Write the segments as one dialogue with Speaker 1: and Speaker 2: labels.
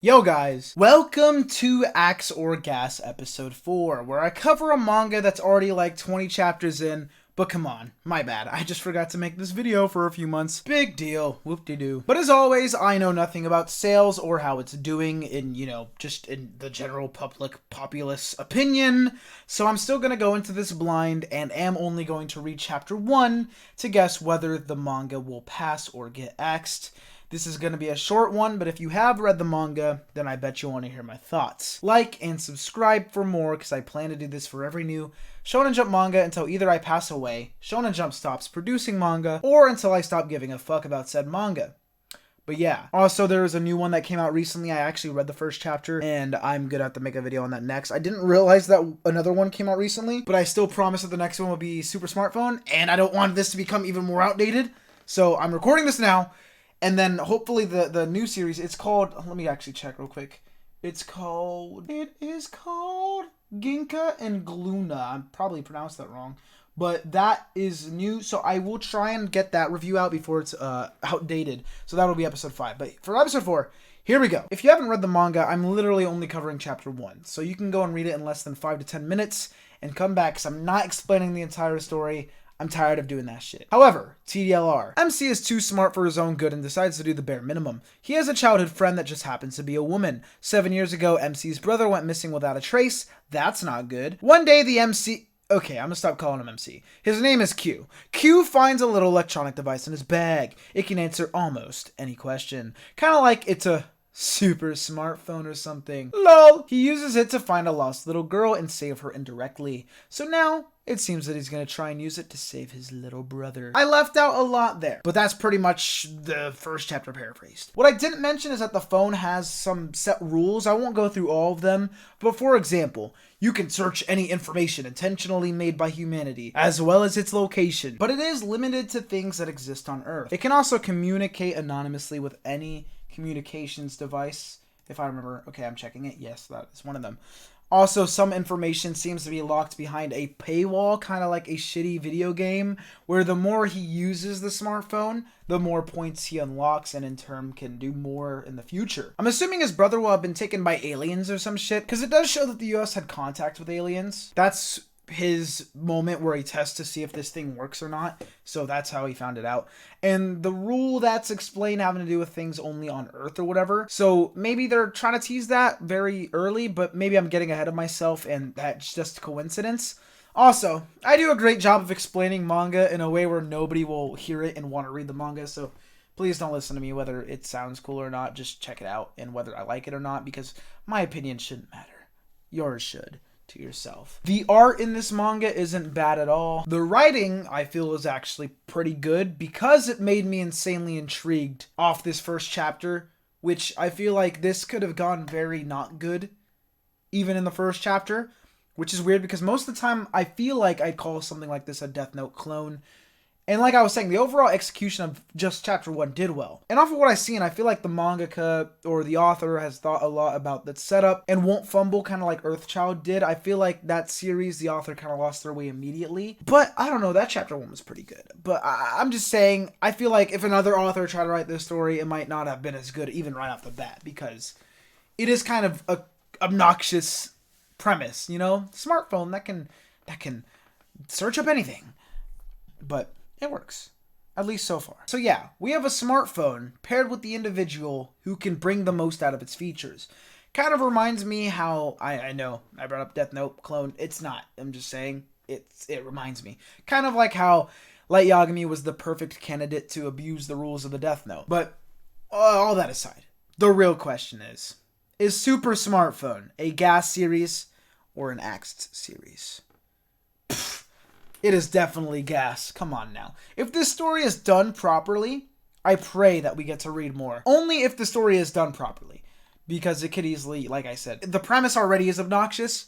Speaker 1: Yo guys, welcome to Axe or Gas episode 4, where I cover a manga that's already like 20 chapters in, but come on, my bad, I just forgot to make this video for a few months. Big deal, whoop-de-doo. But as always, I know nothing about sales or how it's doing in, just in the general populace opinion, so I'm still gonna go into this blind and am only going to read chapter 1 to guess whether the manga will pass or get axed. This is going to be a short one, but if you have read the manga, then I bet you want to hear my thoughts. Like and subscribe for more, because I plan to do this for every new Shonen Jump manga until either I pass away, Shonen Jump stops producing manga, or until I stop giving a fuck about said manga. But yeah. Also, there was a new one that came out recently. I actually read the first chapter, and I'm gonna have to make a video on that next. I didn't realize that another one came out recently, but I still promise that the next one will be Super Smartphone, and I don't want this to become even more outdated. So I'm recording this now. And then hopefully the new series, it's called, let me actually check real quick. It is called Ginka and Gluna. I probably pronounced that wrong. But that is new, so I will try and get that review out before it's outdated. So that'll be episode 5. But for episode 4, here we go. If you haven't read the manga, I'm literally only covering chapter 1. So you can go and read it in less than 5 to 10 minutes and come back, because I'm not explaining the entire story. I'm tired of doing that shit. However, TDLR. MC is too smart for his own good and decides to do the bare minimum. He has a childhood friend that just happens to be a woman. 7 years ago, MC's brother went missing without a trace. That's not good. One day, the MC... Okay, I'm gonna stop calling him MC. His name is Q. Q finds a little electronic device in his bag. It can answer almost any question. Kind of like it's a super smartphone or something. LOL! He uses it to find a lost little girl and save her indirectly. So now, it seems that he's gonna try and use it to save his little brother. I left out a lot there, but that's pretty much the first chapter paraphrased. What I didn't mention is that the phone has some set rules. I won't go through all of them, but for example, you can search any information intentionally made by humanity, as well as its location, but it is limited to things that exist on Earth. It can also communicate anonymously with any communications device, if I remember. Okay, I'm checking it. Yes, that is one of them. Also, some information seems to be locked behind a paywall, kind of like a shitty video game, where the more he uses the smartphone, the more points he unlocks, and in turn can do more in the future. I'm assuming his brother will have been taken by aliens or some shit, because it does show that the US had contact with aliens. That's his moment where he tests to see if this thing works or not, so that's how he found it out. And the rule that's explained having to do with things only on Earth or whatever, so maybe they're trying to tease that very early, but maybe I'm getting ahead of myself and that's just coincidence. Also, I do a great job of explaining manga in a way where nobody will hear it and want to read the manga, so please don't listen to me whether it sounds cool or not. Just check it out and whether I like it or not, because my opinion shouldn't matter. Yours should. To yourself. The art in this manga isn't bad at all. The writing, I feel, is actually pretty good because it made me insanely intrigued off this first chapter, which I feel like this could have gone very not good, even in the first chapter, which is weird because most of the time I feel like I'd call something like this a Death Note clone. And like I was saying, the overall execution of just chapter 1 did well. And off of what I've seen, I feel like the mangaka or the author has thought a lot about the setup and won't fumble, kind of like Earthchild did. I feel like that series, the author kind of lost their way immediately. But I don't know, that chapter 1 was pretty good. But I'm just saying, I feel like if another author tried to write this story, it might not have been as good even right off the bat, because it is kind of a obnoxious premise, Smartphone that can search up anything. But it works. At least so far. So yeah, we have a smartphone paired with the individual who can bring the most out of its features. Kind of reminds me how, I know, I brought up Death Note clone. It's not. I'm just saying, it reminds me. Kind of like how Light Yagami was the perfect candidate to abuse the rules of the Death Note. But all that aside, the real question is Super Smartphone a gas series or an axed series? It is definitely gas. Come on now. If this story is done properly, I pray that we get to read more. Only if the story is done properly. Because it could easily, like I said, the premise already is obnoxious,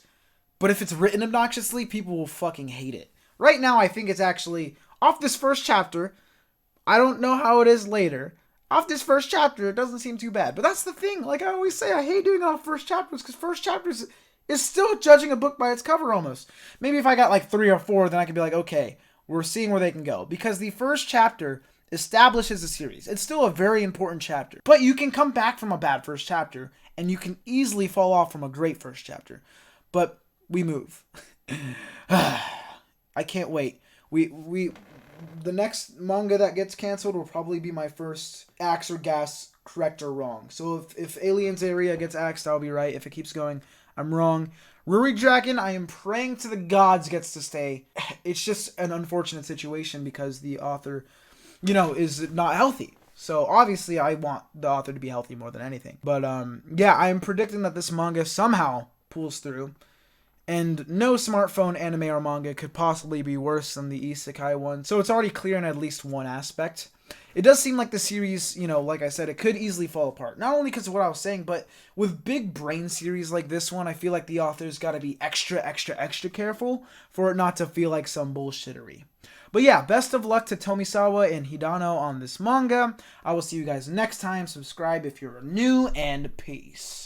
Speaker 1: but if it's written obnoxiously, people will fucking hate it. Right now, I think it's actually, off this first chapter, I don't know how it is later, off this first chapter, it doesn't seem too bad. But that's the thing, like I always say, I hate doing it off first chapters, because first chapters is still judging a book by its cover almost. Maybe if I got like 3 or 4, then I could be like, okay, we're seeing where they can go. Because the first chapter establishes the series. It's still a very important chapter. But you can come back from a bad first chapter, and you can easily fall off from a great first chapter. But we move. I can't wait. The next manga that gets canceled will probably be my first axe or gas, correct or wrong. So if Aliens Area gets axed, I'll be right. If it keeps going, I'm wrong. Ruri Dragon, I am praying to the gods gets to stay. It's just an unfortunate situation because the author, is not healthy. So obviously I want the author to be healthy more than anything. But yeah, I am predicting that this manga somehow pulls through. And no smartphone anime or manga could possibly be worse than the isekai one. So it's already clear in at least one aspect. It does seem like the series, like I said, it could easily fall apart. Not only because of what I was saying, but with big brain series like this one, I feel like the author's got to be extra careful for it not to feel like some bullshittery. But yeah, best of luck to Tomisawa and Hidano on this manga. I will see you guys next time. Subscribe if you're new, and peace.